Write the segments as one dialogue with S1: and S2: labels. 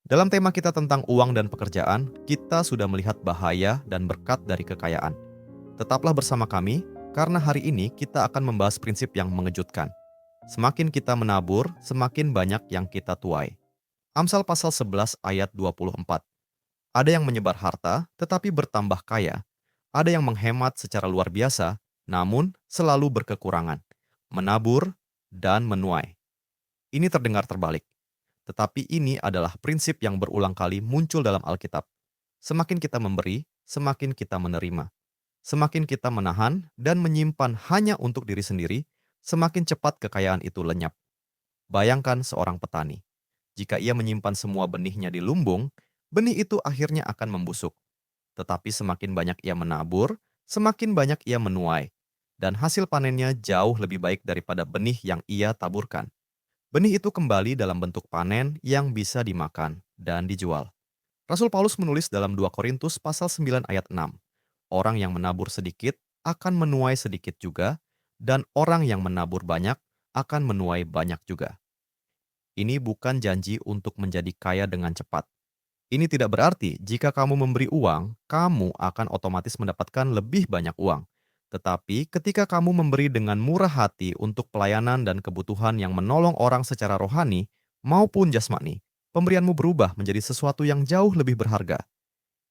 S1: Dalam tema kita tentang uang dan pekerjaan, kita sudah melihat bahaya dan berkat dari kekayaan. Tetaplah bersama kami, karena hari ini kita akan membahas prinsip yang mengejutkan. Semakin kita menabur, semakin banyak yang kita tuai. Amsal pasal 11 ayat 24. Ada yang menyebar harta, tetapi bertambah kaya. Ada yang menghemat secara luar biasa, namun selalu berkekurangan. Menabur dan menuai. Ini terdengar terbalik. Tetapi ini adalah prinsip yang berulang kali muncul dalam Alkitab. Semakin kita memberi, semakin kita menerima. Semakin kita menahan dan menyimpan hanya untuk diri sendiri, semakin cepat kekayaan itu lenyap. Bayangkan seorang petani. Jika ia menyimpan semua benihnya di lumbung, benih itu akhirnya akan membusuk. Tetapi semakin banyak ia menabur, semakin banyak ia menuai. Dan hasil panennya jauh lebih baik daripada benih yang ia taburkan. Benih itu kembali dalam bentuk panen yang bisa dimakan dan dijual. Rasul Paulus menulis dalam 2 Korintus pasal 9 ayat 6. Orang yang menabur sedikit akan menuai sedikit juga, dan orang yang menabur banyak akan menuai banyak juga. Ini bukan janji untuk menjadi kaya dengan cepat. Ini tidak berarti jika kamu memberi uang, kamu akan otomatis mendapatkan lebih banyak uang. Tetapi ketika kamu memberi dengan murah hati untuk pelayanan dan kebutuhan yang menolong orang secara rohani maupun jasmani, pemberianmu berubah menjadi sesuatu yang jauh lebih berharga.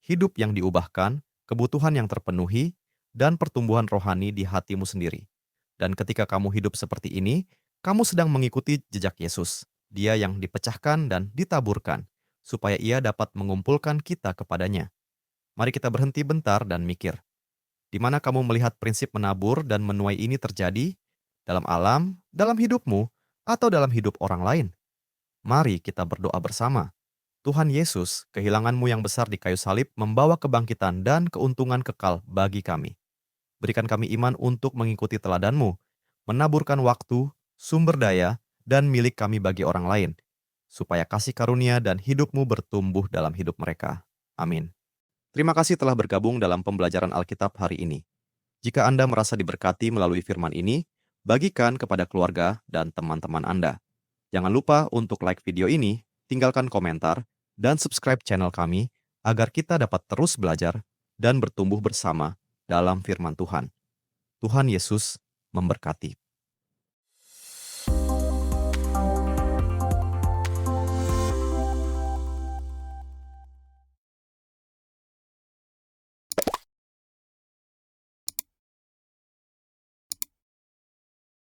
S1: Hidup yang diubahkan, kebutuhan yang terpenuhi, dan pertumbuhan rohani di hatimu sendiri. Dan ketika kamu hidup seperti ini, kamu sedang mengikuti jejak Yesus. Dia yang dipecahkan dan ditaburkan, supaya ia dapat mengumpulkan kita kepadanya. Mari kita berhenti bentar dan mikir. Di mana kamu melihat prinsip menabur dan menuai ini terjadi? Dalam alam, dalam hidupmu, atau dalam hidup orang lain? Mari kita berdoa bersama. Tuhan Yesus, kehilanganmu yang besar di kayu salib membawa kebangkitan dan keuntungan kekal bagi kami. Berikan kami iman untuk mengikuti teladan-Mu, menaburkan waktu, sumber daya, dan milik kami bagi orang lain, supaya kasih karunia dan hidup-Mu bertumbuh dalam hidup mereka. Amin. Terima kasih telah bergabung dalam pembelajaran Alkitab hari ini. Jika Anda merasa diberkati melalui firman ini, bagikan kepada keluarga dan teman-teman Anda. Jangan lupa untuk like video ini, tinggalkan komentar, dan subscribe channel kami agar kita dapat terus belajar dan bertumbuh bersama dalam firman Tuhan. Tuhan Yesus memberkati.